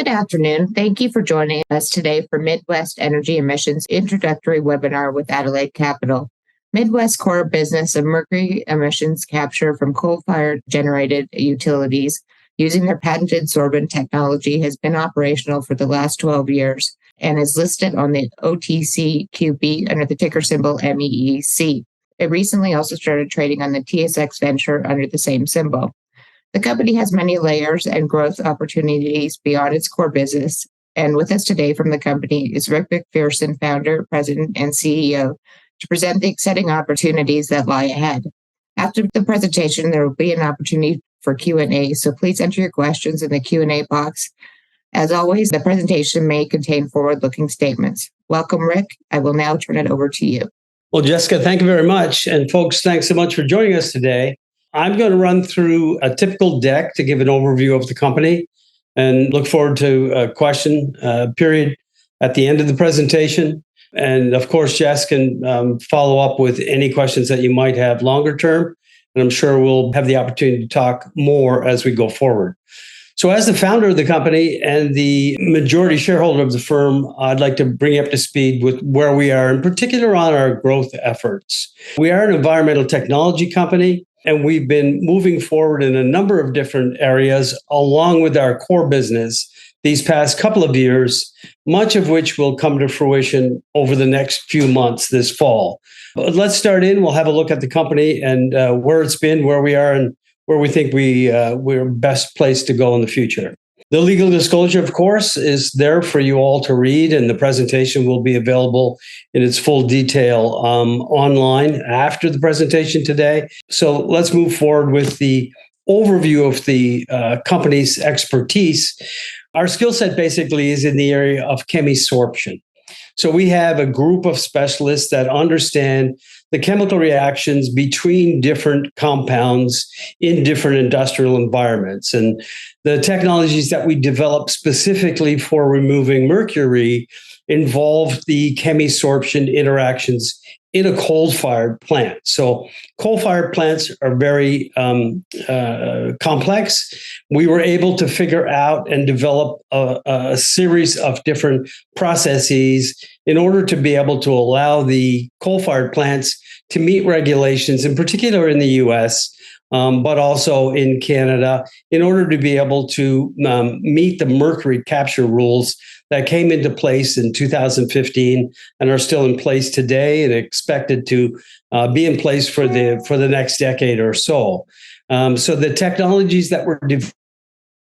Good afternoon. Thank you for joining us today for Midwest Energy Emissions Introductory Webinar with Adelaide Capital. Midwest core business of mercury emissions capture from coal-fired generated utilities using their patented sorbent technology has been operational for the last 12 years and is listed on the OTCQX under the ticker symbol MEEC. It recently also started trading on the TSXV venture under the same symbol. The company has many layers and growth opportunities beyond its core business. And with us today from the company is Rick MacPherson, founder, president, and CEO, to present the exciting opportunities that lie ahead. After the presentation, there will be an opportunity for Q&A, so please enter your questions in the Q&A box. As always, the presentation may contain forward-looking statements. Welcome, Rick. I will now turn it over to you. Well, Jessica, thank you very much. And folks, thanks so much for joining us today. I'm going to run through a typical deck to give an overview of the company and look forward to a question period at the end of the presentation. And of course, Jess can follow up with any questions that you might have longer term. And I'm sure we'll have the opportunity to talk more as we go forward. So as the founder of the company and the majority shareholder of the firm, I'd like to bring you up to speed with where we are, in particular on our growth efforts. We are an environmental technology company, and we've been moving forward in a number of different areas along with our core business these past couple of years, much of which will come to fruition over the next few months this fall. But let's start in. We'll have a look at the company and where it's been, where we are, and where we think we're best placed to go in the future. The legal disclosure, of course, is there for you all to read, and the presentation will be available in its full detail online after the presentation today. So let's move forward with the overview of the company's expertise. Our skill set basically is in the area of chemisorption. So we have a group of specialists that understand the chemical reactions between different compounds in different industrial environments. And the technologies that we develop specifically for removing mercury involve the chemisorption interactions in a coal-fired plant. So coal-fired plants are very complex. We were able to figure out and develop a series of different processes in order to be able to allow the coal-fired plants to meet regulations, in particular in the US, but also in Canada, in order to be able to meet the mercury capture rules that came into place in 2015 and are still in place today and expected to be in place for the next decade or so. So the technologies that were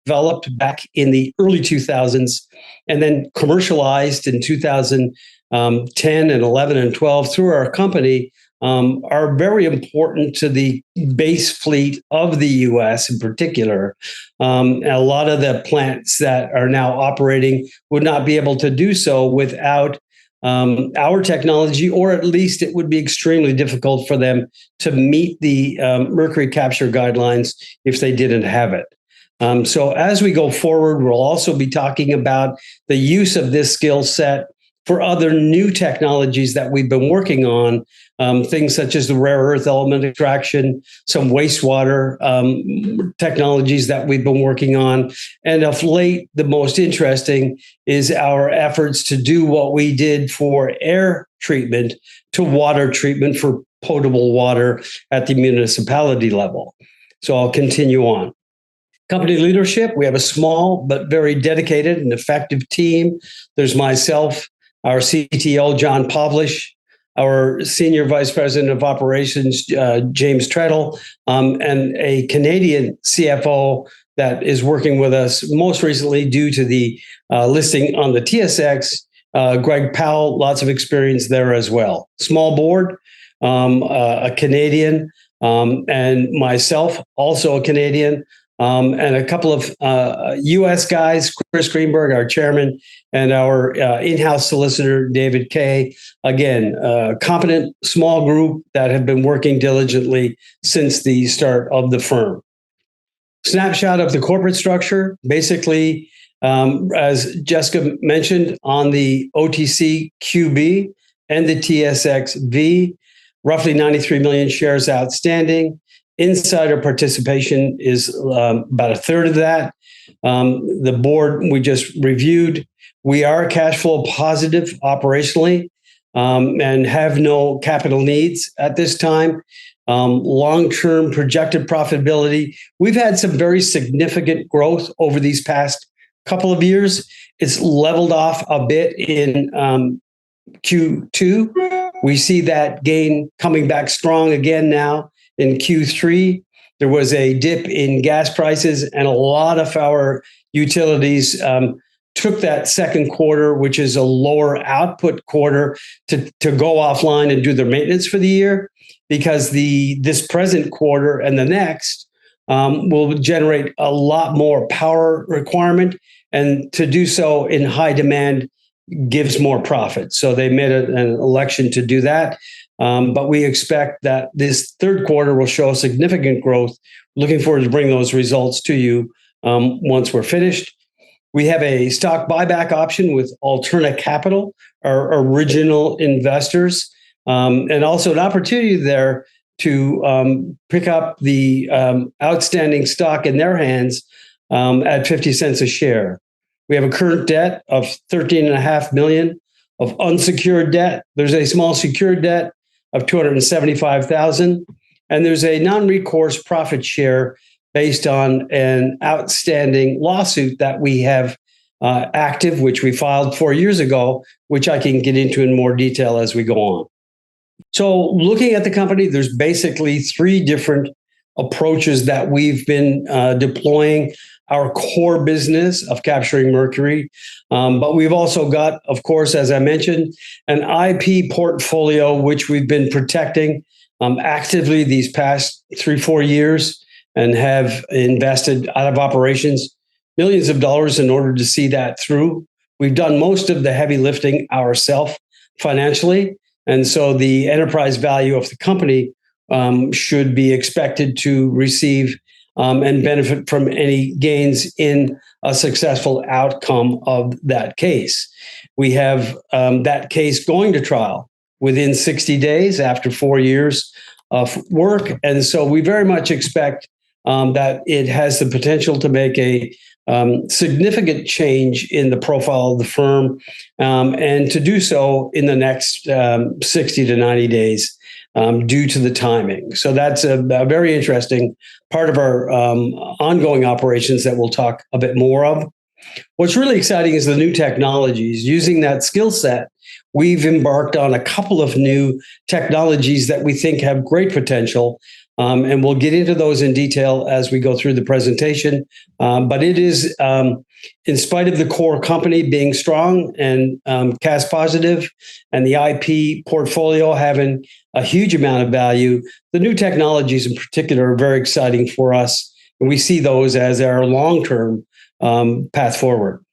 developed back in the early 2000s and then commercialized in 2010 and 11 and 12 through our company are very important to the base fleet of the U.S. in particular. A lot of the plants that are now operating would not be able to do so without our technology, or at least it would be extremely difficult for them to meet the mercury capture guidelines if they didn't have it. So as we go forward, we'll also be talking about the use of this skill set for other new technologies that we've been working on, things such as the rare earth element extraction, some wastewater technologies that we've been working on. And of late, the most interesting is our efforts to do what we did for air treatment to water treatment for potable water at the municipality level. So I'll continue on. Company leadership, we have a small but very dedicated and effective team. There's myself, our CTO, John Pavlish, our Senior Vice President of Operations, James Treadle, and a Canadian CFO that is working with us most recently due to the listing on the TSX, Greg Powell, lots of experience there as well. Small board, a Canadian, and myself, also a Canadian, and a couple of U.S. guys, Chris Greenberg, our chairman, and our in-house solicitor, David Kay. Again, a competent small group that have been working diligently since the start of the firm. Snapshot of the corporate structure. Basically, as Jessica mentioned, on the OTCQB and the TSXV, roughly 93 million shares outstanding. Insider participation is about a third of that. The board we just reviewed, we are cash flow positive operationally and have no capital needs at this time. Long-term projected profitability. We've had some very significant growth over these past couple of years. It's leveled off a bit in Q2. We see that gain coming back strong again now in Q3. There was a dip in gas prices, and a lot of our utilities took that second quarter, which is a lower output quarter, to go offline and do their maintenance for the year, because this present quarter and the next will generate a lot more power requirement, and to do so in high demand gives more profit. So they made an election to do that. But we expect that this third quarter will show significant growth. Looking forward to bring those results to you once we're finished. We have a stock buyback option with Alterna Capital, our original investors, and also an opportunity there to pick up the outstanding stock in their hands at 50 cents a share. We have a current debt of $13.5 million of unsecured debt. There's a small secured debt of $275,000, and there's a non-recourse profit share based on an outstanding lawsuit that we have active, which we filed 4 years ago, which I can get into in more detail as we go on. So looking at the company, there's basically three different approaches that we've been deploying. Our core business of capturing mercury. But we've also got, of course, as I mentioned, an IP portfolio, which we've been protecting actively these past 3-4 years, and have invested out of operations millions of dollars in order to see that through. We've done most of the heavy lifting ourselves financially. And so the enterprise value of the company should be expected to receive and benefit from any gains in a successful outcome of that case. We have that case going to trial within 60 days after 4 years of work. And so we very much expect that it has the potential to make a significant change in the profile of the firm, and to do so in the next 60 to 90 days. Due to the timing. So that's a very interesting part of our ongoing operations that we'll talk a bit more of. What's really exciting is the new technologies. Using that skill set, we've embarked on a couple of new technologies that we think have great potential. And we'll get into those in detail as we go through the presentation. But it is, in spite of the core company being strong and cash positive, and the IP portfolio having a huge amount of value, the new technologies in particular are very exciting for us. And we see those as our long-term path forward.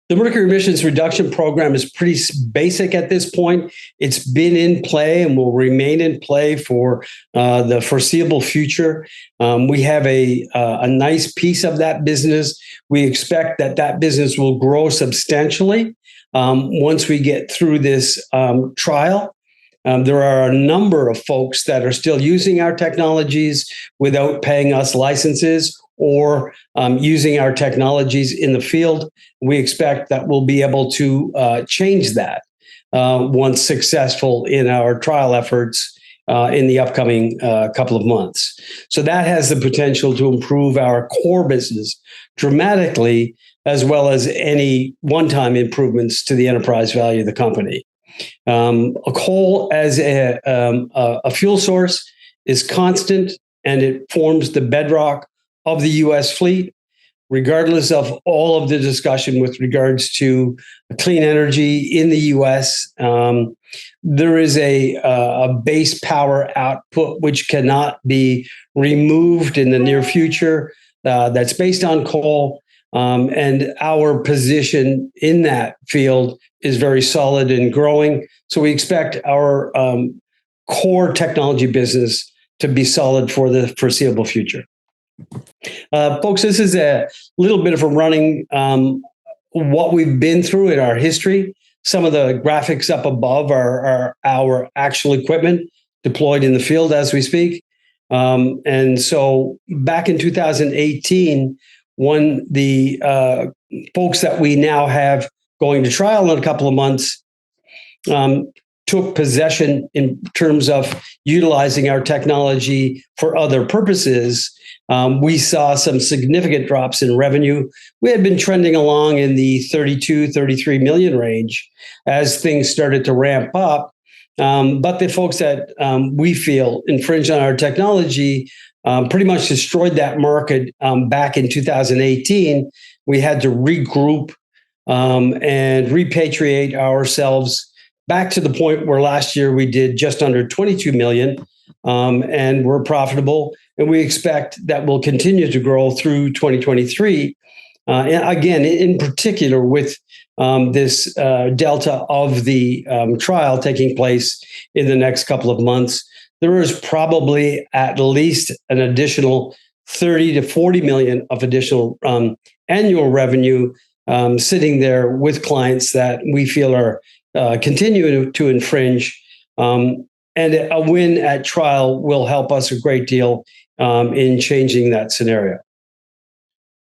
The mercury emissions reduction program is pretty basic at this point. It's been in play and will remain in play for the foreseeable future. We have a nice piece of that business. We expect that business will grow substantially once we get through this trial. There are a number of folks that are still using our technologies without paying us licenses, or using our technologies in the field. We expect that we'll be able to change that once successful in our trial efforts in the upcoming couple of months. So that has the potential to improve our core business dramatically, as well as any one-time improvements to the enterprise value of the company. Coal as a fuel source is constant, and it forms the bedrock of the U.S. fleet, regardless of all of the discussion with regards to clean energy in the U.S. There is a base power output which cannot be removed in the near future that's based on coal. And our position in that field is very solid and growing. So we expect our core technology business to be solid for the foreseeable future. Folks, this is a little bit of a running what we've been through in our history. Some of the graphics up above are our actual equipment deployed in the field as we speak. And so back in 2018, when the folks that we now have going to trial in a couple of months took possession in terms of utilizing our technology for other purposes, we saw some significant drops in revenue. We had been trending along in the 32, 33 million range as things started to ramp up. But the folks that we feel infringed on our technology pretty much destroyed that market back in 2018. We had to regroup and repatriate ourselves back to the point where last year we did just under 22 million and we're profitable. And we expect that will continue to grow through 2023. And again, in particular with this delta of the trial taking place in the next couple of months, there is probably at least an additional 30 to 40 million of additional annual revenue sitting there with clients that we feel are continuing to infringe. And a win at trial will help us a great deal in changing that scenario.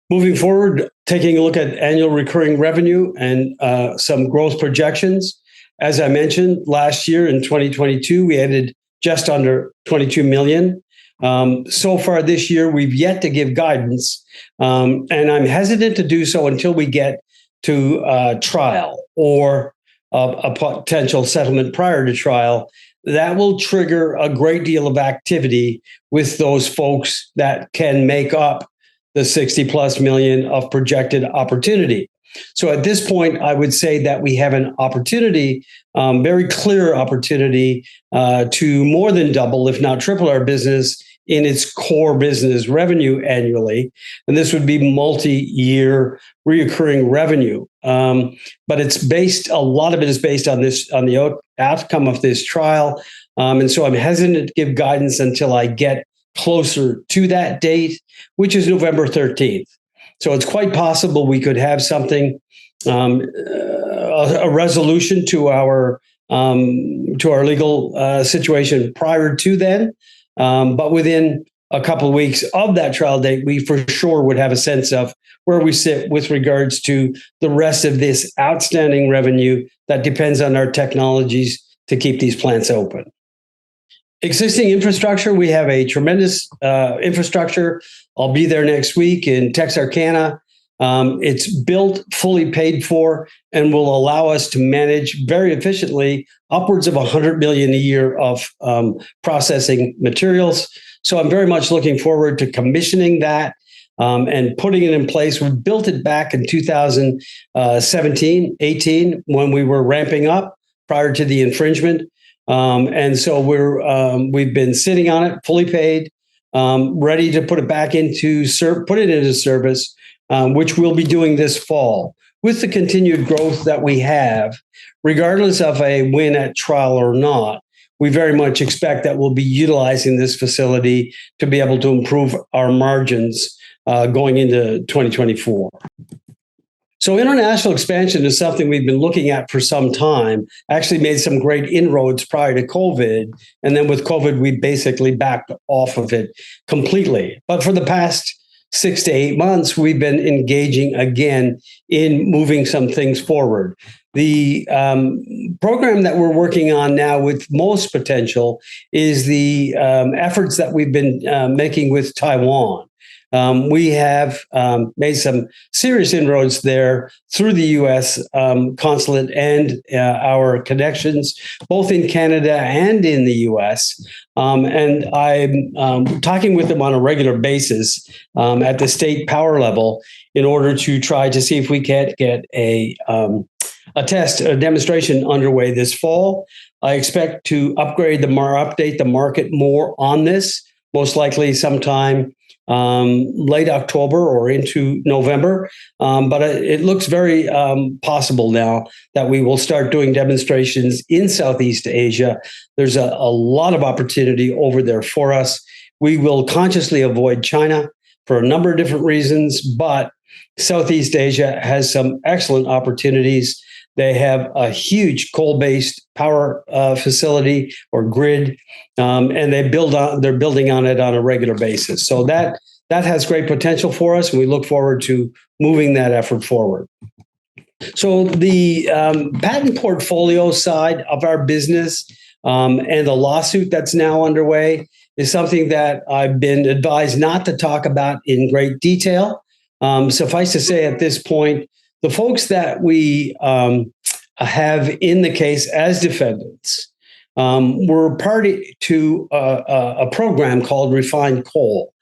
Moving forward, taking a look at annual recurring revenue and some growth projections. As I mentioned, last year in 2022, we added just under 22 million. So far this year, we've yet to give guidance, and I'm hesitant to do so until we get to trial or a potential settlement prior to trial. That will trigger a great deal of activity with those folks that can make up the 60 plus million of projected opportunity. So at this point, I would say that we have an opportunity, very clear opportunity to more than double, if not triple our business in its core business revenue annually. And this would be multi-year reoccurring revenue. But a lot of it is based on the outcome of this trial. And so I'm hesitant to give guidance until I get closer to that date, which is November 13th. So it's quite possible we could have something, a resolution to our legal situation prior to then. But within a couple of weeks of that trial date, we for sure would have a sense of where we sit with regards to the rest of this outstanding revenue that depends on our technologies to keep these plants open. Existing infrastructure, we have a tremendous infrastructure. I'll be there next week in Texarkana. It's built, fully paid for, and will allow us to manage very efficiently upwards of 100 million a year of processing materials. So I'm very much looking forward to commissioning that and putting it in place. We built it back in 2017, 18, when we were ramping up prior to the infringement. And so we've been sitting on it, fully paid, ready to put it back into service, which we'll be doing this fall. With the continued growth that we have, regardless of a win at trial or not, we very much expect that we'll be utilizing this facility to be able to improve our margins going into 2024. So international expansion is something we've been looking at for some time, actually made some great inroads prior to COVID. And then with COVID, we basically backed off of it completely. But for the past 6 to 8 months, we've been engaging again in moving some things forward. The program that we're working on now with most potential is the efforts that we've been making with Taiwan. We have made some serious inroads there through the U.S. consulate and our connections, both in Canada and in the U.S. And I'm talking with them on a regular basis at the state power level in order to try to see if we can't get a demonstration underway this fall. I expect to update the market more on this, most likely sometime late October or into November. But it looks very possible now that we will start doing demonstrations in Southeast Asia. There's a lot of opportunity over there for us. We will consciously avoid China for a number of different reasons, but Southeast Asia has some excellent opportunities. They have a huge coal-based power facility or grid, and they're building on it on a regular basis. So that has great potential for us, and we look forward to moving that effort forward. So the patent portfolio side of our business and the lawsuit that's now underway is something that I've been advised not to talk about in great detail. Suffice to say at this point, the folks that we have in the case as defendants were party to a program called Refined Coal.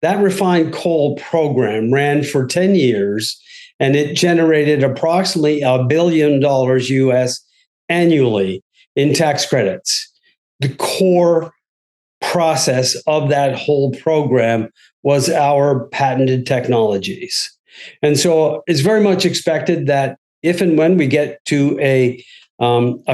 That Refined Coal program ran for 10 years, and it generated approximately $1 billion US annually in tax credits. The core process of that whole program was our patented technologies. And so it's very much expected that if and when we get to a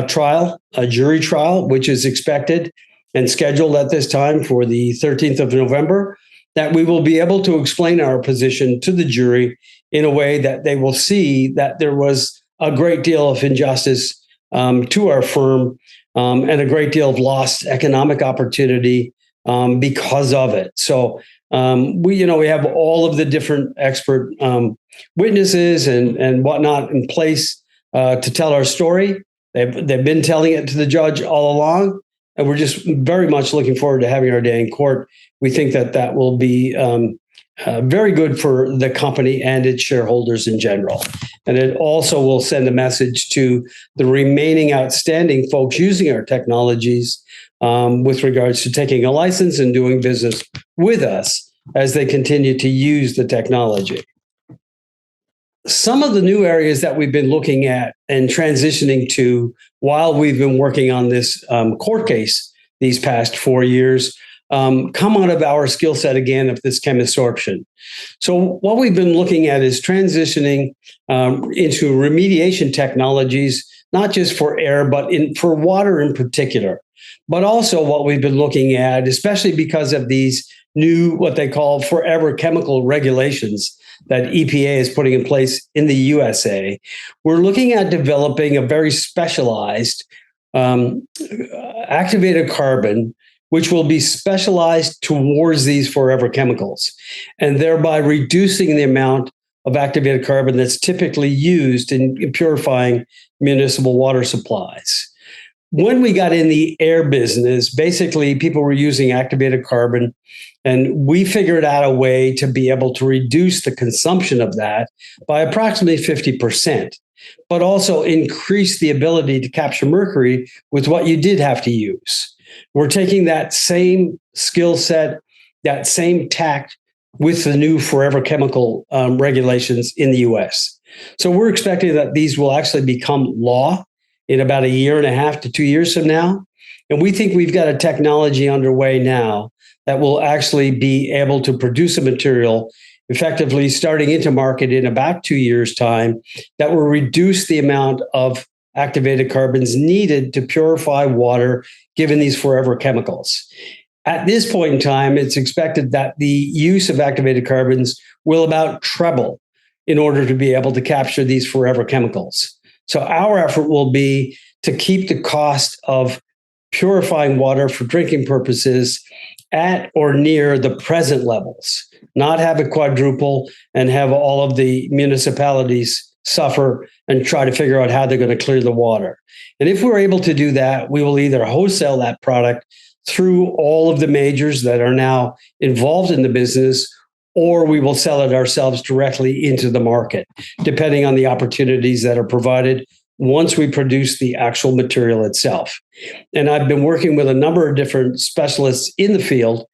trial, a jury trial, which is expected and scheduled at this time for the 13th of November, that we will be able to explain our position to the jury in a way that they will see that there was a great deal of injustice to our firm and a great deal of lost economic opportunity because of it. So we have all of the different expert witnesses and whatnot in place to tell our story. They've been telling it to the judge all along, and we're just very much looking forward to having our day in court. We think that will be very good for the company and its shareholders in general. And it also will send a message to the remaining outstanding folks using our technologies with regards to taking a license and doing business with us as they continue to use the technology. Some of the new areas that we've been looking at and transitioning to while we've been working on this court case these past 4 years come out of our skill set again of this chemisorption. So what we've been looking at is transitioning into remediation technologies, not just for air, but for water in particular. But also what we've been looking at, especially because of these new, what they call forever chemical regulations that EPA is putting in place in the USA, we're looking at developing a very specialized activated carbon, which will be specialized towards these forever chemicals, and thereby reducing the amount of activated carbon that's typically used in purifying municipal water supplies. When we got in the air business, basically people were using activated carbon, and we figured out a way to be able to reduce the consumption of that by approximately 50%, but also increase the ability to capture mercury with what you did have to use. We're taking that same skill set, that same tact with the new forever chemical regulations in the US. So we're expecting that these will actually become law in about 1.5 to 2 years from now. And we think we've got a technology underway now that will actually be able to produce a material effectively starting into market in about 2 years' time that will reduce the amount of activated carbons needed to purify water, given these forever chemicals. At this point in time, it's expected that the use of activated carbons will about treble in order to be able to capture these forever chemicals. So our effort will be to keep the cost of purifying water for drinking purposes at or near the present levels, not have it quadruple and have all of the municipalities suffer and try to figure out how they're going to clear the water. And if we're able to do that, we will either wholesale that product through all of the majors that are now involved in the business, or we will sell it ourselves directly into the market, depending on the opportunities that are provided once we produce the actual material itself. And I've been working with a number of different specialists in the field,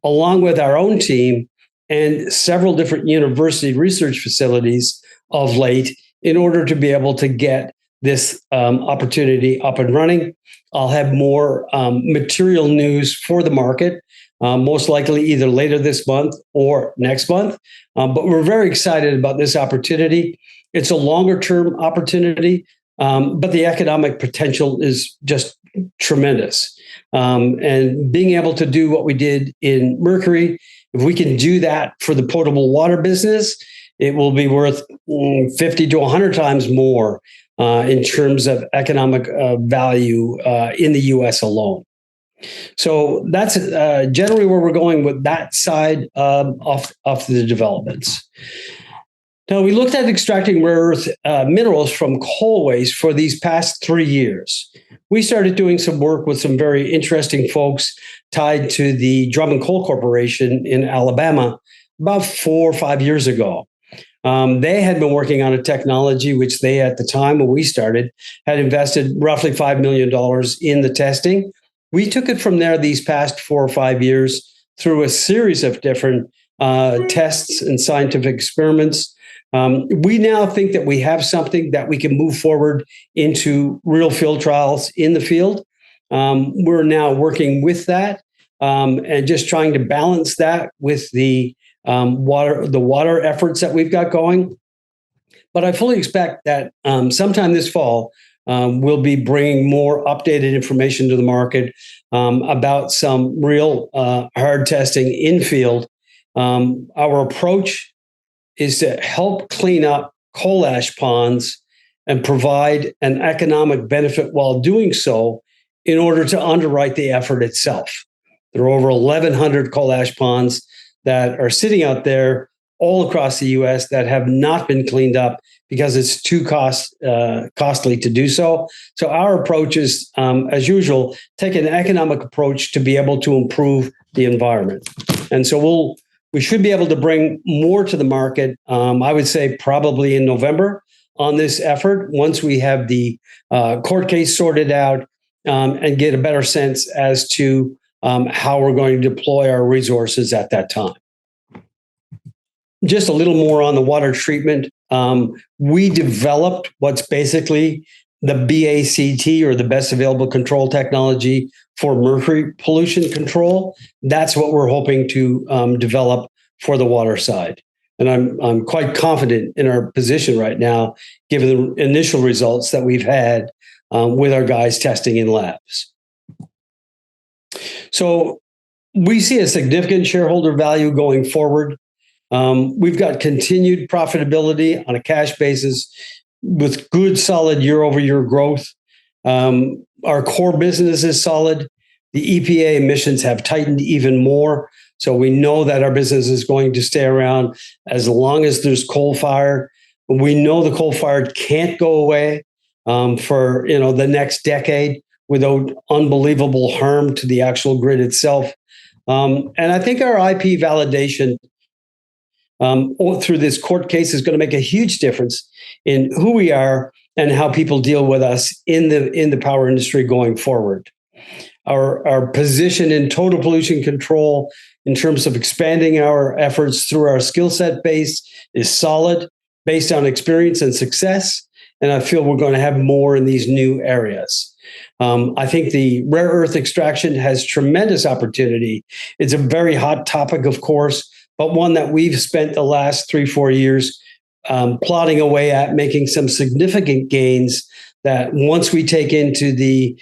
along with our own team and several different university research facilities of late, in order to be able to get this opportunity up and running. I'll have more material news for the market, most likely either later this month or next month. But we're very excited about this opportunity. It's a longer term opportunity, but the economic potential is just tremendous. And being able to do what we did in Mercury, if we can do that for the potable water business, it will be worth 50 to 100 times more in terms of economic value in the U.S. alone. So that's generally where we're going with that side of the developments. Now, we looked at extracting rare earth minerals from coal waste for these past 3 years. We started doing some work with some very interesting folks tied to the Drummond Coal Corporation in Alabama about 4 or 5 years ago. They had been working on a technology which they, at the time when we started, had invested roughly $5 million in the testing. We took it from there these past 4 or 5 years through a series of different tests and scientific experiments. We now think that we have something that we can move forward into real field trials in the field. We're now working with that and just trying to balance that with the water efforts that we've got going. But I fully expect that sometime this fall, we'll be bringing more updated information to the market about some real hard testing in field. Our approach is to help clean up coal ash ponds and provide an economic benefit while doing so in order to underwrite the effort itself. There are over 1,100 coal ash ponds that are sitting out there all across the U.S. that have not been cleaned up because it's too costly to do so. So our approach is, as usual, take an economic approach to be able to improve the environment. And so we should be able to bring more to the market, I would say probably in November on this effort, once we have the court case sorted out and get a better sense as to how we're going to deploy our resources at that time. Just a little more on the water treatment. We developed what's basically the BACT, or the best available control technology for mercury pollution control. That's what we're hoping to develop for the water side. And I'm quite confident in our position right now, given the initial results that we've had with our guys testing in labs. So we see a significant shareholder value going forward. We've got continued profitability on a cash basis with good, solid year-over-year growth. Our core business is solid. The EPA emissions have tightened even more. So we know that our business is going to stay around as long as there's coal fire. We know the coal fire can't go away for the next decade without unbelievable harm to the actual grid itself. And I think our IP validation through this court case is going to make a huge difference in who we are and how people deal with us in the power industry going forward. Our position in total pollution control in terms of expanding our efforts through our skill set base is solid, based on experience and success. And I feel we're going to have more in these new areas. I think the rare earth extraction has tremendous opportunity. It's a very hot topic, of course, but one that we've spent the last 3-4 years plodding away at, making some significant gains that once we take into the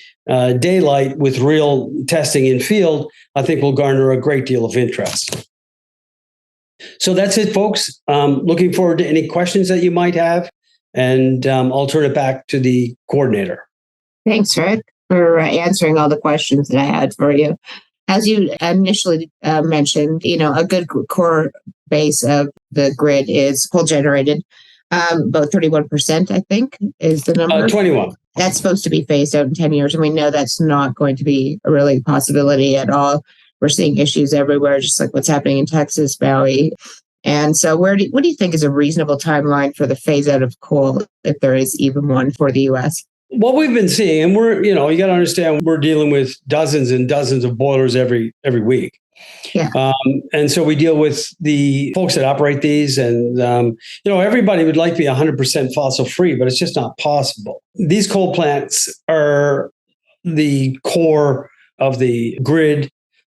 daylight with real testing in field, I think will garner a great deal of interest. So that's it, folks. Looking forward to any questions that you might have, and I'll turn it back to the coordinator. Thanks, Rick, for answering all the questions that I had for you. As you initially mentioned, a good core base of the grid is coal generated. About 31%, I think, is the number. 21. That's supposed to be phased out in 10 years, and we know that's not going to be a really possibility at all. We're seeing issues everywhere, just like what's happening in Texas, Maui. And so what do you think is a reasonable timeline for the phase out of coal, if there is even one for the U.S.? What we've been seeing, and you got to understand, we're dealing with dozens and dozens of boilers every week. Yeah. And so we deal with the folks that operate these, and everybody would like to be 100% fossil free, but it's just not possible. These coal plants are the core of the grid.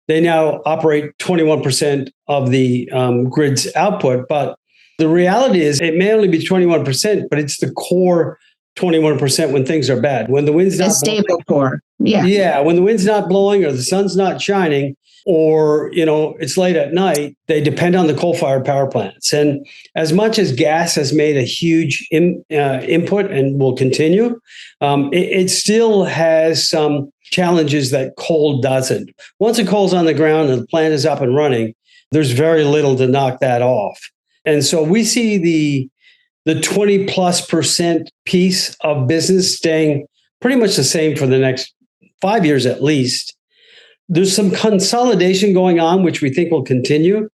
They now operate 21% of the grid's output, but the reality is it may only be 21%, but it's the core 21% when things are bad. When the wind's not stable core. Yeah. Yeah. When the wind's not blowing or the sun's not shining, or, it's late at night, they depend on the coal-fired power plants. And as much as gas has made a huge input and will continue, it still has some challenges that coal doesn't. Once the coal's on the ground and the plant is up and running, there's very little to knock that off. And so we see the 20+% piece of business staying pretty much the same for the next 5 years at least. There's some consolidation going on, which we think will continue.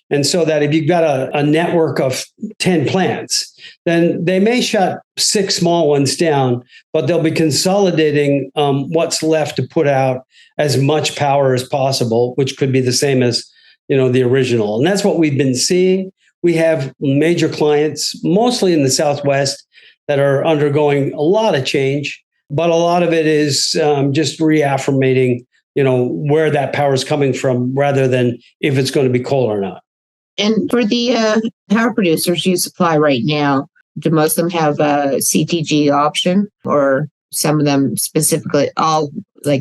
And so that if you've got a network of 10 plants, then they may shut 6 small ones down, but they'll be consolidating what's left to put out as much power as possible, which could be the same as, the original. And that's what we've been seeing. We have major clients, mostly in the Southwest, that are undergoing a lot of change, but a lot of it is just reaffirmating, where that power is coming from rather than if it's going to be coal or not. And for the power producers you supply right now, do most of them have a CTG option, or some of them specifically all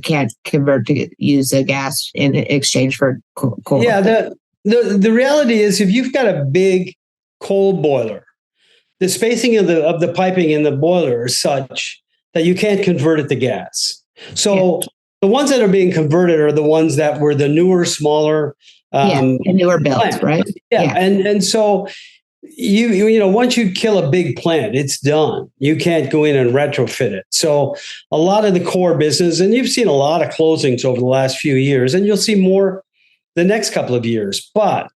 can't convert to use a gas in exchange for coal? Yeah, the reality is if you've got a big coal boiler, the spacing of the piping in the boiler is such that you can't convert it to gas. So the ones that are being converted are the ones that were the newer, smaller, the newer builds, plant. right? Yeah. And so you once you kill a big plant, it's done. You can't go in and retrofit it. So a lot of the core business, and you've seen a lot of closings over the last few years, and you'll see more the next couple of years. But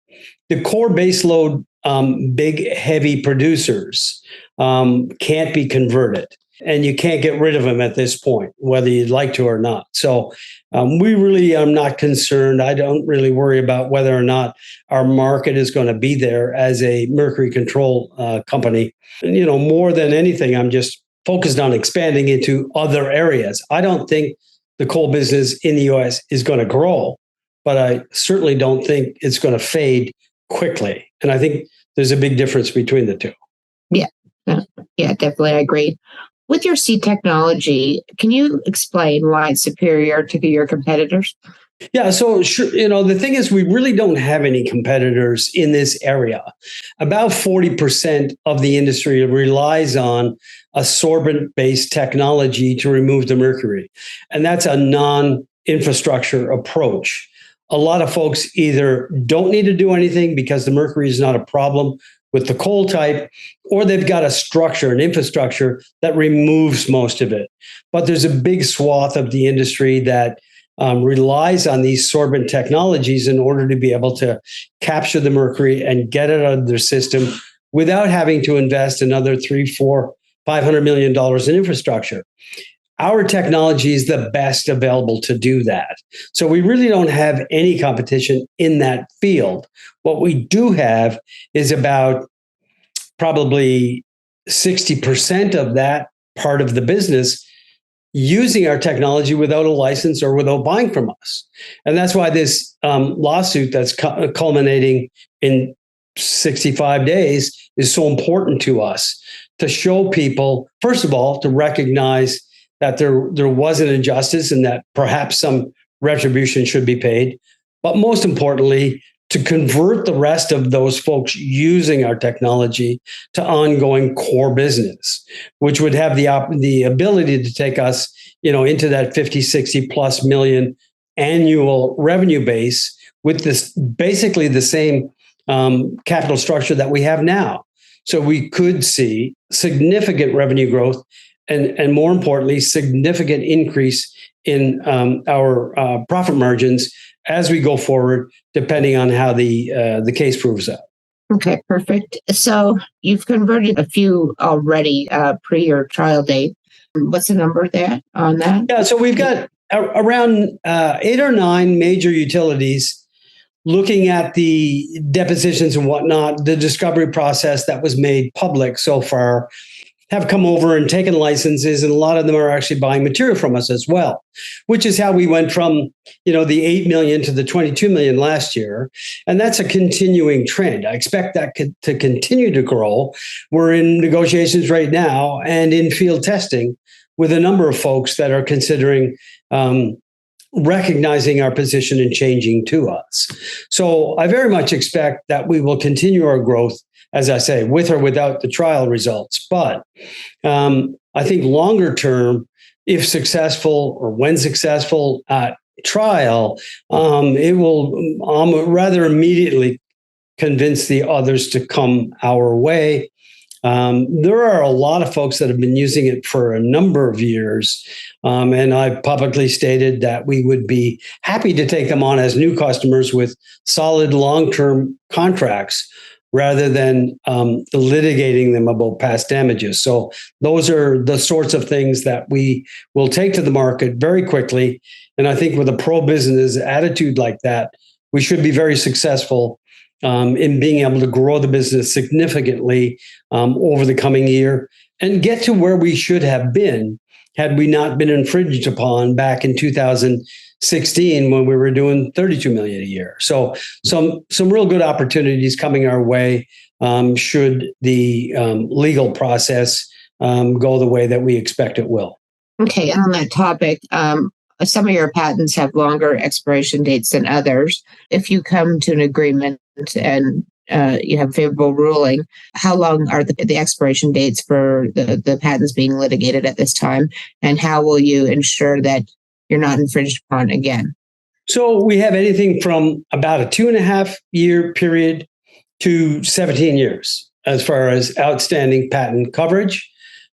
the core baseload, big, heavy producers can't be converted. And you can't get rid of them at this point, whether you'd like to or not. So we really am not concerned. I don't really worry about whether or not our market is going to be there as a Mercury control company. More than anything, I'm just focused on expanding into other areas. I don't think the coal business in the U.S. is going to grow, but I certainly don't think it's going to fade quickly. And I think there's a big difference between the two. Yeah, definitely. I agree. With your seed technology, can you explain why it's superior to your competitors? Yeah, so sure, the thing is, we really don't have any competitors in this area. About 40% of the industry relies on a sorbent-based technology to remove the mercury. And that's a non-infrastructure approach. A lot of folks either don't need to do anything because the mercury is not a problem with the coal type, or they've got a structure, an infrastructure that removes most of it. But there's a big swath of the industry that relies on these sorbent technologies in order to be able to capture the mercury and get it out of their system without having to invest another $300, $400, $500 million in infrastructure. Our technology is the best available to do that. So we really don't have any competition in that field. What we do have is about probably 60% of that part of the business using our technology without a license or without buying from us. And that's why this lawsuit that's culminating in 65 days is so important to us, to show people, first of all, to recognize that there was an injustice and that perhaps some retribution should be paid. But most importantly, to convert the rest of those folks using our technology to ongoing core business, which would have the ability to take us, into that 50, 60 plus million annual revenue base with this basically the same capital structure that we have now. So we could see significant revenue growth and more importantly, significant increase in our profit margins as we go forward, depending on how the case proves out. Okay, perfect. So you've converted a few already pre your trial date. What's the number there on that? Yeah, so we've got around 8 or 9 major utilities looking at the depositions and whatnot. The discovery process that was made public so far have come over and taken licenses, and a lot of them are actually buying material from us as well, which is how we went from, the 8 million to the 22 million last year. And that's a continuing trend. I expect that to continue to grow. We're in negotiations right now and in field testing with a number of folks that are considering recognizing our position and changing to us. So I very much expect that we will continue our growth, as I say, with or without the trial results. But I think longer term, if successful or when successful at trial, it will rather immediately convince the others to come our way. There are a lot of folks that have been using it for a number of years. And I've publicly stated that we would be happy to take them on as new customers with solid long-term contracts rather than litigating them about past damages. So those are the sorts of things that we will take to the market very quickly. And I think with a pro-business attitude like that, we should be very successful in being able to grow the business significantly over the coming year and get to where we should have been had we not been infringed upon back in 2016 when we were doing 32 million a year. So some real good opportunities coming our way should the legal process go the way that we expect it will. Okay, and on that topic, some of your patents have longer expiration dates than others. If you come to an agreement and you have a favorable ruling, how long are the expiration dates for the patents being litigated at this time? And how will you ensure that you're not infringed upon again? So we have anything from about a 2.5-year period to 17 years as far as outstanding patent coverage.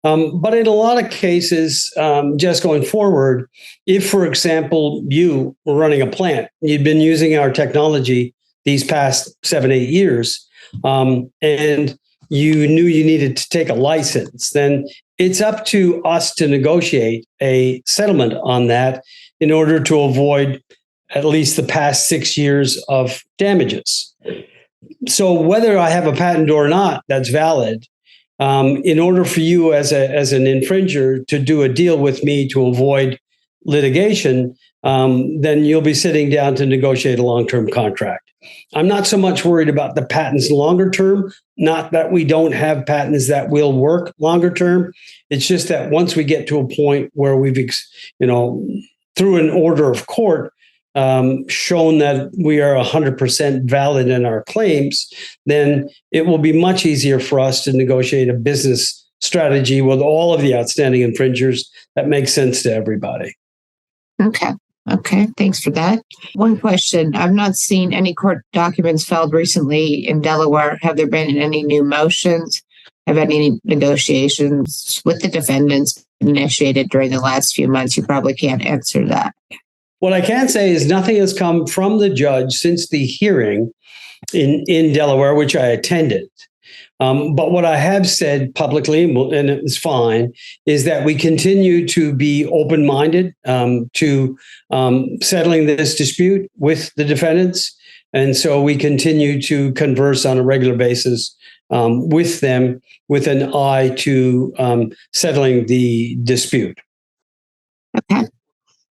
But in a lot of cases, just going forward, if, for example, you were running a plant, you'd been using our technology these past 7-8 years, and you knew you needed to take a license, then it's up to us to negotiate a settlement on that in order to avoid at least the past 6 years of damages. So whether I have a patent or not, that's valid. In order for you as an infringer to do a deal with me to avoid litigation, then you'll be sitting down to negotiate a long-term contract. I'm not so much worried about the patents longer term, not that we don't have patents that will work longer term. It's just that once we get to a point where we've, through an order of court, shown that we are 100% valid in our claims, then it will be much easier for us to negotiate a business strategy with all of the outstanding infringers that makes sense to everybody. Okay. Thanks for that. One question. I've not seen any court documents filed recently in Delaware. Have there been any new motions? Have any negotiations with the defendants initiated during the last few months? You probably can't answer that. What I can say is nothing has come from the judge since the hearing in Delaware, which I attended. But what I have said publicly, and it's fine, is that we continue to be open-minded to settling this dispute with the defendants. And so we continue to converse on a regular basis with them with an eye to settling the dispute. Okay.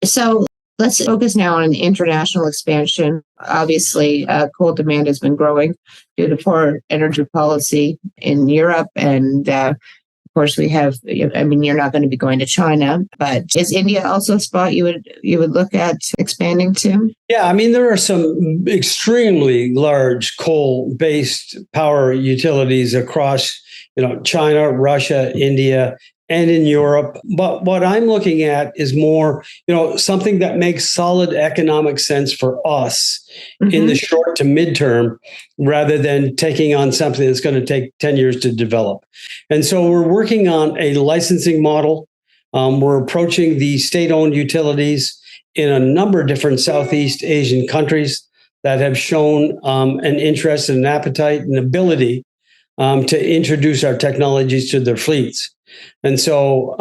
So let's focus now on international expansion. Obviously, coal demand has been growing due to poor energy policy in Europe. And of course, we have, you're not going to be going to China, but is India also a spot you would look at expanding to? Yeah, there are some extremely large coal-based power utilities across, China, Russia, India, and in Europe. But what I'm looking at is more, something that makes solid economic sense for us in the short to midterm, rather than taking on something that's going to take 10 years to develop. And so we're working on a licensing model. We're approaching the state-owned utilities in a number of different Southeast Asian countries that have shown an interest and an appetite and ability to introduce our technologies to their fleets. And so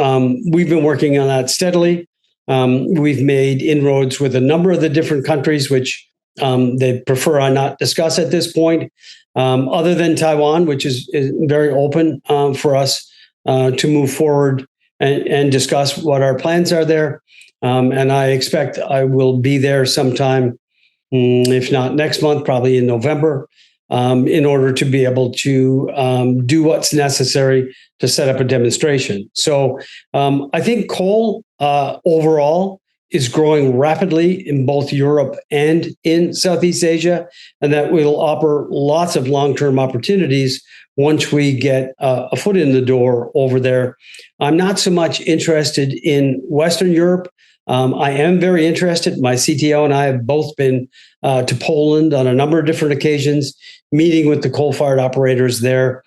we've been working on that steadily. We've made inroads with a number of the different countries, which they prefer I not discuss at this point, other than Taiwan, which is very open for us to move forward and discuss what our plans are there. And I expect I will be there sometime, if not next month, probably in November, in order to be able to do what's necessary to set up a demonstration. So I think coal overall is growing rapidly in both Europe and in Southeast Asia, and that will offer lots of long-term opportunities once we get a foot in the door over there. I'm not so much interested in Western Europe. I am very interested. My CTO and I have both been to Poland on a number of different occasions, meeting with the coal-fired operators there.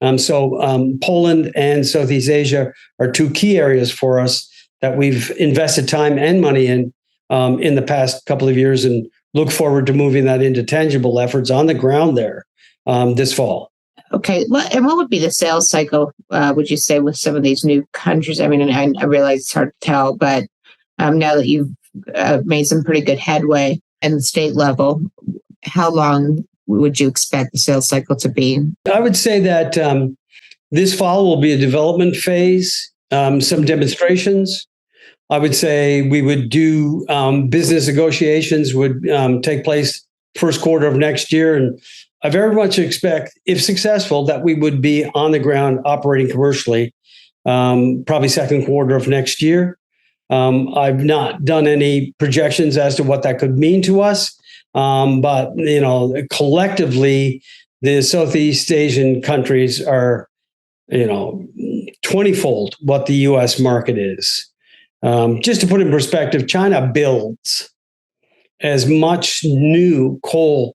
Poland and Southeast Asia are two key areas for us that we've invested time and money in the past couple of years, and look forward to moving that into tangible efforts on the ground there this fall. Okay. And what would be the sales cycle, would you say, with some of these new countries? I mean, and I realize it's hard to tell, but now that you've made some pretty good headway in the state level, how long would you expect the sales cycle to be? I would say that this fall will be a development phase, some demonstrations. I would say we would do business negotiations would take place first quarter of next year. And I very much expect, if successful, that we would be on the ground operating commercially, probably second quarter of next year. I've not done any projections as to what that could mean to us. But, collectively, the Southeast Asian countries are, 20-fold what the U.S. market is. Just to put in perspective, China builds as much new coal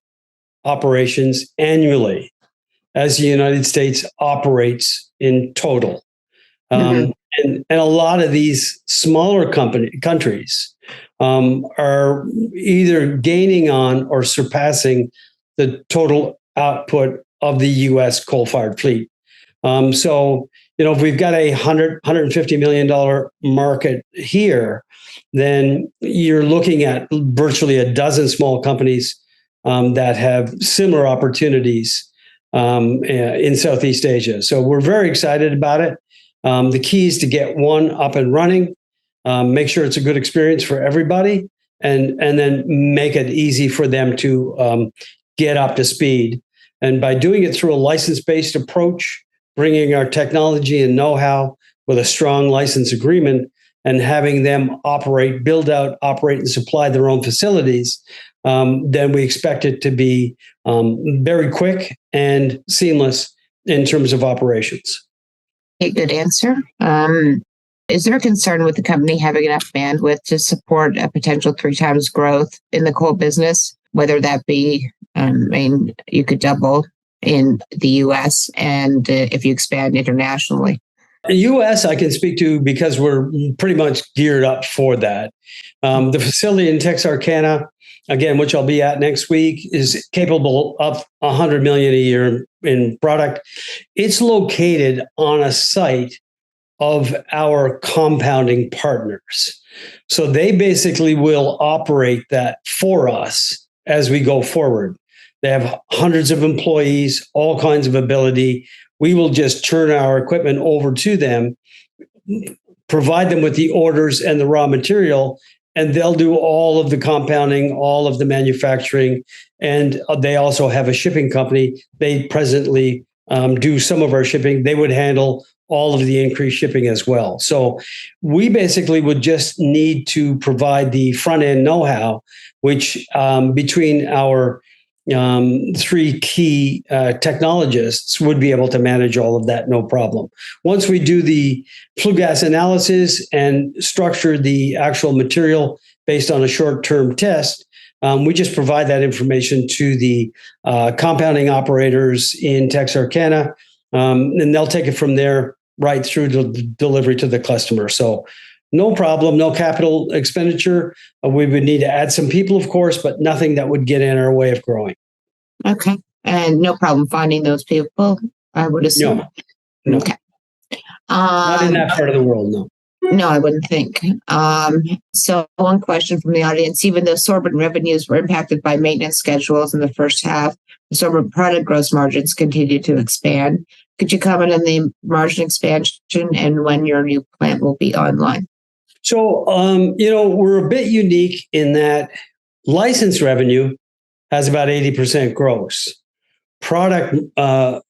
operations annually as the United States operates in total. And a lot of these smaller countries are either gaining on or surpassing the total output of the U.S. coal-fired fleet. If we've got a $150 million market here, then you're looking at virtually a dozen small companies that have similar opportunities in Southeast Asia. So we're very excited about it. The key is to get one up and running, make sure it's a good experience for everybody, and then make it easy for them to get up to speed. And by doing it through a license-based approach, bringing our technology and know-how with a strong license agreement, and having them build out, operate, and supply their own facilities, then we expect it to be very quick and seamless in terms of operations. A good answer. Is there a concern with the company having enough bandwidth to support a potential 3 times growth in the coal business, whether that be, you could double in the U.S. and if you expand internationally? The U.S. I can speak to because we're pretty much geared up for that. The facility in Texarkana, again, which I'll be at next week, is capable of $100 million a year in product. It's located on a site of our compounding partners. So they basically will operate that for us as we go forward. They have hundreds of employees, all kinds of ability. We will just turn our equipment over to them, provide them with the orders and the raw material, and they'll do all of the compounding, all of the manufacturing. And they also have a shipping company. They presently do some of our shipping. They would handle all of the increased shipping as well. So we basically would just need to provide the front end know-how, which between our 3 key technologists would be able to manage all of that, no problem. Once we do the flue gas analysis and structure the actual material based on a short-term test, we just provide that information to the compounding operators in Texarkana, and they'll take it from there right through to delivery to the customer. So no problem, no capital expenditure. We would need to add some people, of course, but nothing that would get in our way of growing. Okay. And no problem finding those people, I would assume? No. Okay. Not in that part of the world, no. No, I wouldn't think. So one question from the audience: even though sorbent revenues were impacted by maintenance schedules in the first half, the sorbent product gross margins continue to expand. Could you comment on the margin expansion and when your new plant will be online? So, we're a bit unique in that license revenue has about 80% gross. Product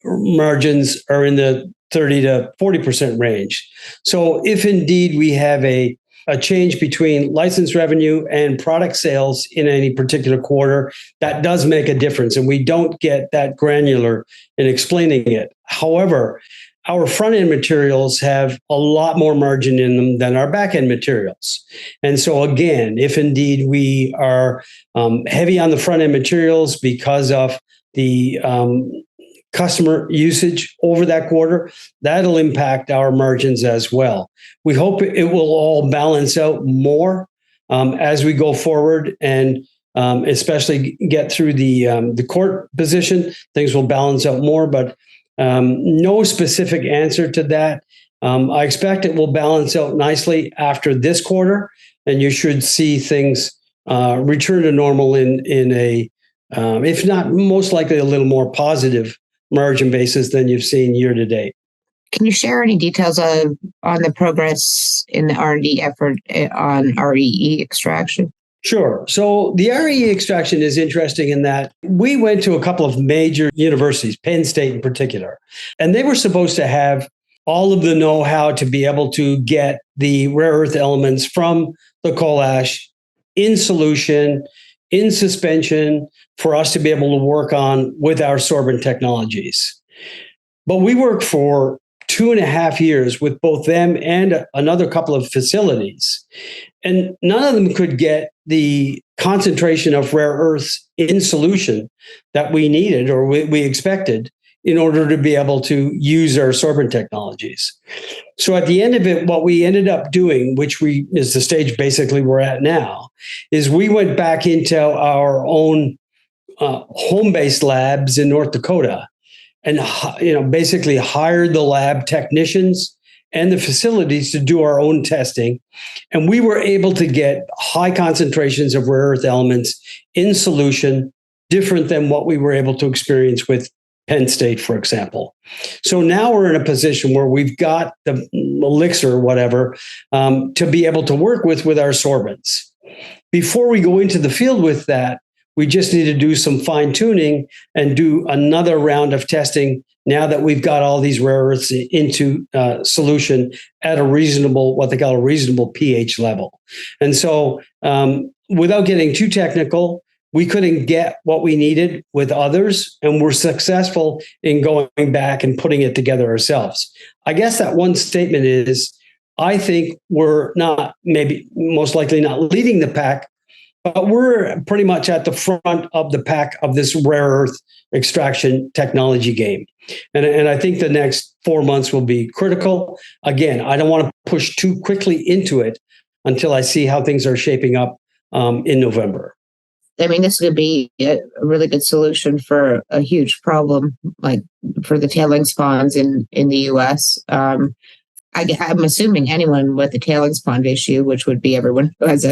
margins are in the 30 to 40% range. So if indeed we have a a change between license revenue and product sales in any particular quarter, that does make a difference. And we don't get that granular in explaining it. However, our front-end materials have a lot more margin in them than our back-end materials. And so again, if indeed we are heavy on the front-end materials because of the customer usage over that quarter, that'll impact our margins as well. We hope it will all balance out more as we go forward, and especially get through the court position. Things will balance out more, but no specific answer to that. I expect it will balance out nicely after this quarter, and you should see things return to normal in a, if not most likely, a little more positive margin basis than you've seen year to date. Can you share any details on the progress in the R&D effort on REE extraction? Sure. So the RE extraction is interesting in that we went to a couple of major universities, Penn State in particular, and they were supposed to have all of the know-how to be able to get the rare earth elements from the coal ash in solution, in suspension, for us to be able to work on with our sorbent technologies. But we worked for 2.5 years with both them and another couple of facilities, and none of them could get the concentration of rare earths in solution that we needed or we expected in order to be able to use our sorbent technologies. So at the end of it, what we ended up doing, which is the stage basically we're at now, is we went back into our own home-based labs in North Dakota and basically hired the lab technicians and the facilities to do our own testing. And we were able to get high concentrations of rare earth elements in solution, different than what we were able to experience with Penn State, for example. So now we're in a position where we've got the elixir or whatever to be able to work with our sorbents. Before we go into the field with that, we just need to do some fine tuning and do another round of testing now that we've got all these rare earths into solution at a reasonable, what they call a reasonable pH level. And so without getting too technical, we couldn't get what we needed with others, and we're successful in going back and putting it together ourselves. I guess that one statement is, I think we're not, maybe most likely not leading the pack, but we're pretty much at the front of the pack of this rare earth extraction technology game. And I think the next 4 months will be critical. Again, I don't want to push too quickly into it until I see how things are shaping up in November. I mean, this could be a really good solution for a huge problem, like for the tailings ponds in the U.S. I'm assuming anyone with a tailings pond issue, which would be everyone who has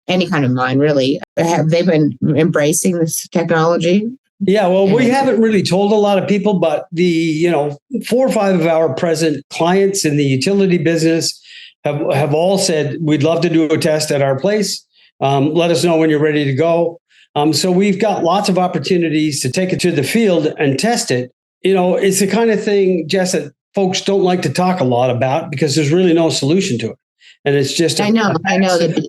any kind of mine, really, have they been embracing this technology? Yeah, well, we haven't really told a lot of people, but the 4 or 5 of our present clients in the utility business have all said, we'd love to do a test at our place. Let us know when you're ready to go. So we've got lots of opportunities to take it to the field and test it. It's the kind of thing, Jess, that folks don't like to talk a lot about because there's really no solution to it. And it's just, I know that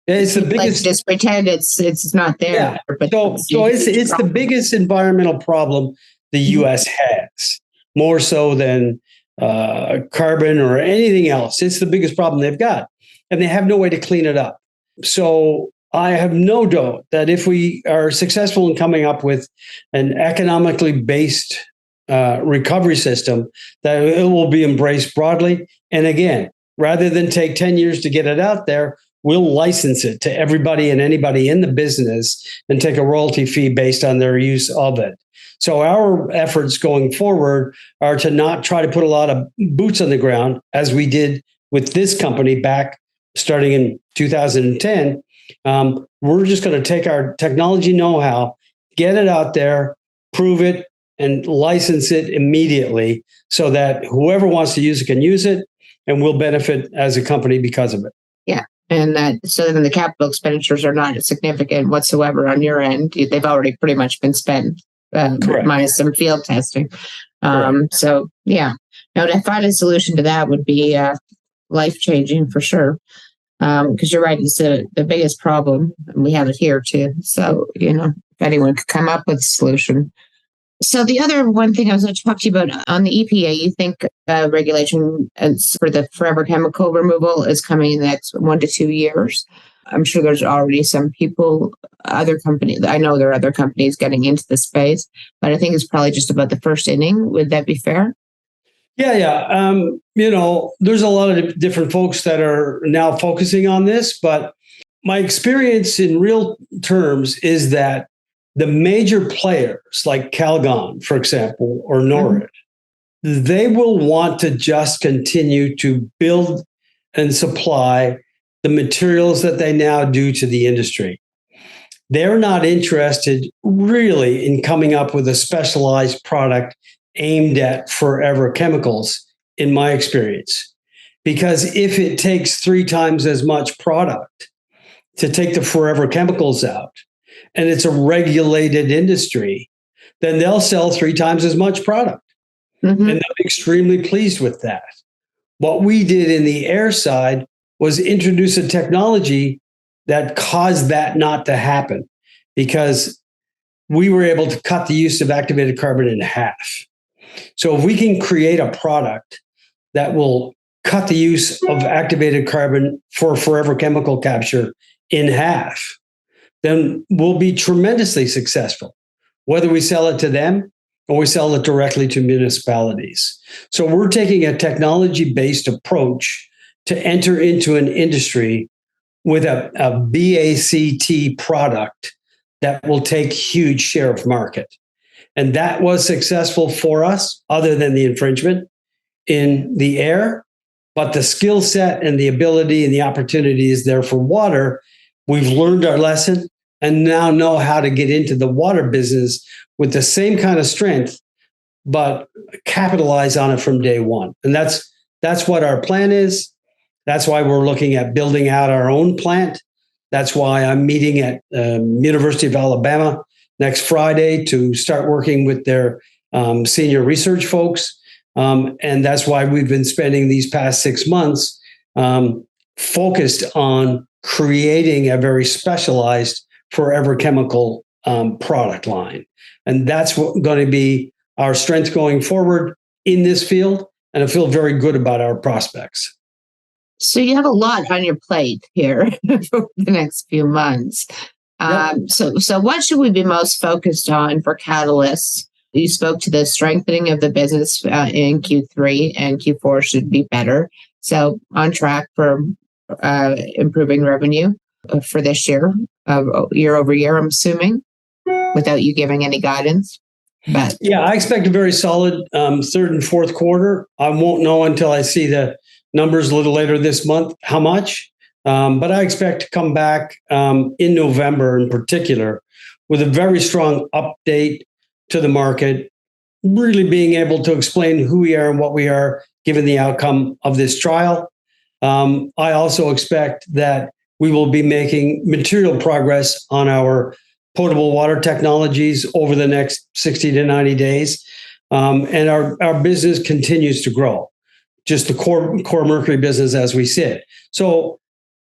it's the biggest. Just pretend it's not there. Yeah. But So it's the biggest environmental problem the U.S. has, more so than carbon or anything else. It's the biggest problem they've got, and they have no way to clean it up. So I have no doubt that if we are successful in coming up with an economically based recovery system, that it will be embraced broadly. And again, rather than take 10 years to get it out there, we'll license it to everybody and anybody in the business and take a royalty fee based on their use of it. So our efforts going forward are to not try to put a lot of boots on the ground, as we did with this company back starting in 2010. We're just going to take our technology know-how, get it out there, prove it, and license it immediately so that whoever wants to use it can use it, and we'll benefit as a company because of it. Yeah. And so then the capital expenditures are not significant whatsoever on your end. They've already pretty much been spent, minus some field testing. So, yeah. Now, to find a solution to that would be life-changing for sure. Because you're right, it's the biggest problem, and we have it here too. So, if anyone could come up with a solution. So the other one thing I was going to talk to you about on the EPA, you think regulation for the forever chemical removal is coming in the next 1 to 2 years. I'm sure there's already some people, other companies, I know there are other companies getting into the space, but I think it's probably just about the first inning. Would that be fair? Yeah. There's a lot of different folks that are now focusing on this, but my experience in real terms is that the major players like Calgon, for example, or Norrid, they will want to just continue to build and supply the materials that they now do to the industry. They're not interested really in coming up with a specialized product aimed at forever chemicals, in my experience. Because if it takes 3 times as much product to take the forever chemicals out, and it's a regulated industry, then they'll sell 3 times as much product. And they'll be extremely pleased with that. What we did in the air side was introduce a technology that caused that not to happen, because we were able to cut the use of activated carbon in half. So if we can create a product that will cut the use of activated carbon for forever chemical capture in half, then we'll be tremendously successful, whether we sell it to them or we sell it directly to municipalities. So we're taking a technology-based approach to enter into an industry with a BACT product that will take huge share of market. And that was successful for us, other than the infringement in the air. But the skill set and the ability and the opportunity is there for water. We've learned our lesson and now know how to get into the water business with the same kind of strength, but capitalize on it from day one. And that's what our plan is. That's why we're looking at building out our own plant. That's why I'm meeting at University of Alabama next Friday to start working with their senior research folks. And that's why we've been spending these past 6 months focused on creating a very specialized forever chemical product line. And that's going to be our strength going forward in this field. And I feel very good about our prospects. So you have a lot on your plate here for the next few months. So what should we be most focused on for catalysts? You spoke to the strengthening of the business in Q3, and Q4 should be better. So on track for improving revenue for this year, year over year, I'm assuming, without you giving any guidance. But yeah, I expect a very solid third and fourth quarter. I won't know until I see the numbers a little later this month how much. But I expect to come back in November in particular with a very strong update to the market, really being able to explain who we are and what we are given the outcome of this trial. I also expect that we will be making material progress on our potable water technologies over the next 60 to 90 days. And our business continues to grow, just the core Mercury business as we see it. So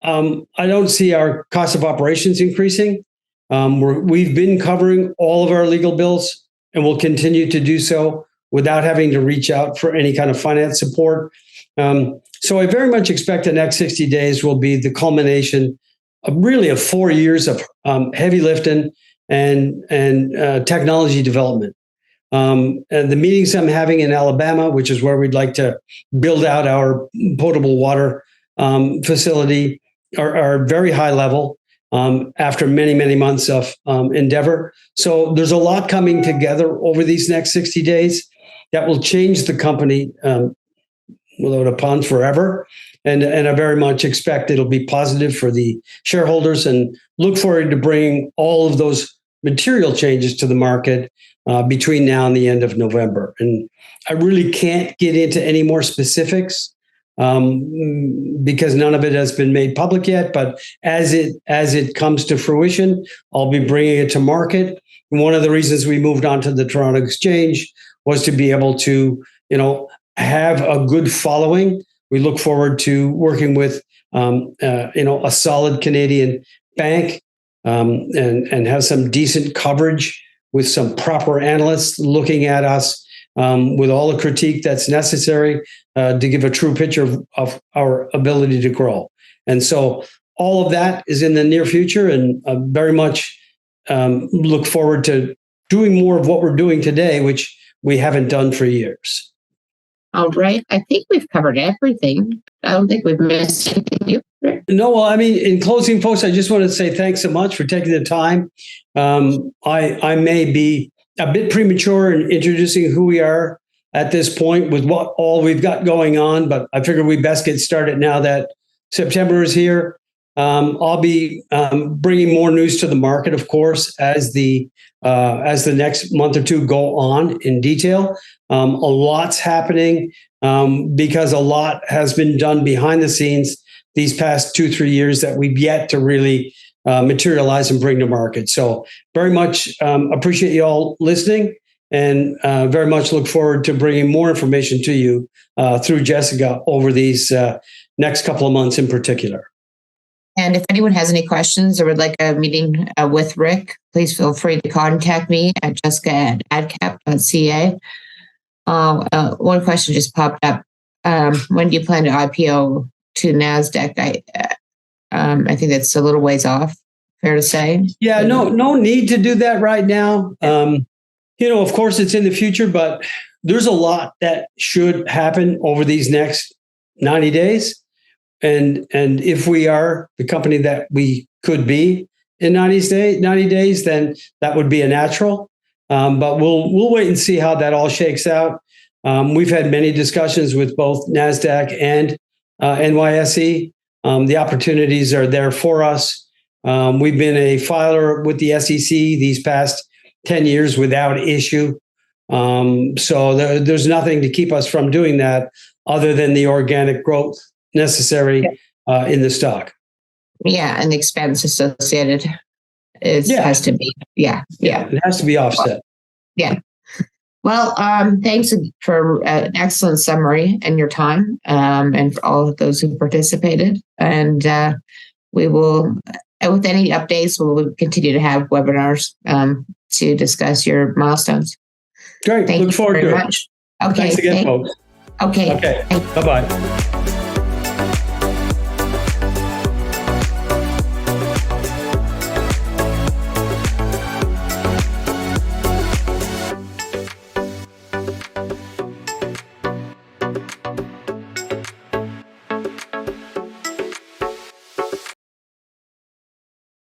I don't see our cost of operations increasing. We've been covering all of our legal bills and will continue to do so without having to reach out for any kind of finance support. So I very much expect the next 60 days will be the culmination of really 4 years of heavy lifting and technology development. And the meetings I'm having in Alabama, which is where we'd like to build out our potable water facility, are very high level after many, many months of endeavor. So there's a lot coming together over these next 60 days that will change the company without a pun forever. And I very much expect it'll be positive for the shareholders, and look forward to bringing all of those material changes to the market between now and the end of November. And I really can't get into any more specifics because none of it has been made public yet. But as it comes to fruition, I'll be bringing it to market. And one of the reasons we moved on to the Toronto Exchange was to be able to, have a good following We look forward to working with a solid Canadian bank and have some decent coverage with some proper analysts looking at us with all the critique that's necessary to give a true picture of our ability to grow. And so all of that is in the near future, and very much look forward to doing more of what we're doing today, which we haven't done for years. All right. I think we've covered everything. I don't think we've missed anything. No, well, I mean, in closing, folks, I just want to say thanks so much for taking the time. I may be a bit premature in introducing who we are at this point with what all we've got going on, but I figure we best get started now that September is here. I'll be bringing more news to the market, of course, as the next month or two go on in detail. A lot's happening because a lot has been done behind the scenes these past 2-3 years that we've yet to really materialize and bring to market. So very much appreciate you all listening, and very much look forward to bringing more information to you through Jessica over these next couple of months in particular. And if anyone has any questions or would like a meeting with Rick, please feel free to contact me at jessica@adcap.ca. One question just popped up. When do you plan to IPO to NASDAQ? I think that's a little ways off, fair to say. Yeah, no need to do that right now. Of course, it's in the future, but there's a lot that should happen over these next 90 days. And if we are the company that we could be in 90 days, then that would be a natural. But we'll wait and see how that all shakes out. We've had many discussions with both NASDAQ and NYSE. The opportunities are there for us. We've been a filer with the SEC these past 10 years without issue. So there's nothing to keep us from doing that other than the organic growth necessary in the stock. Yeah, and the expense associated has to be. Yeah, it has to be offset. Yeah. Well, thanks for an excellent summary and your time, and for all of those who participated. And we will, with any updates, we'll continue to have webinars to discuss your milestones. Great. Look forward to it. Okay. Thanks again, folks. Okay. Bye-bye.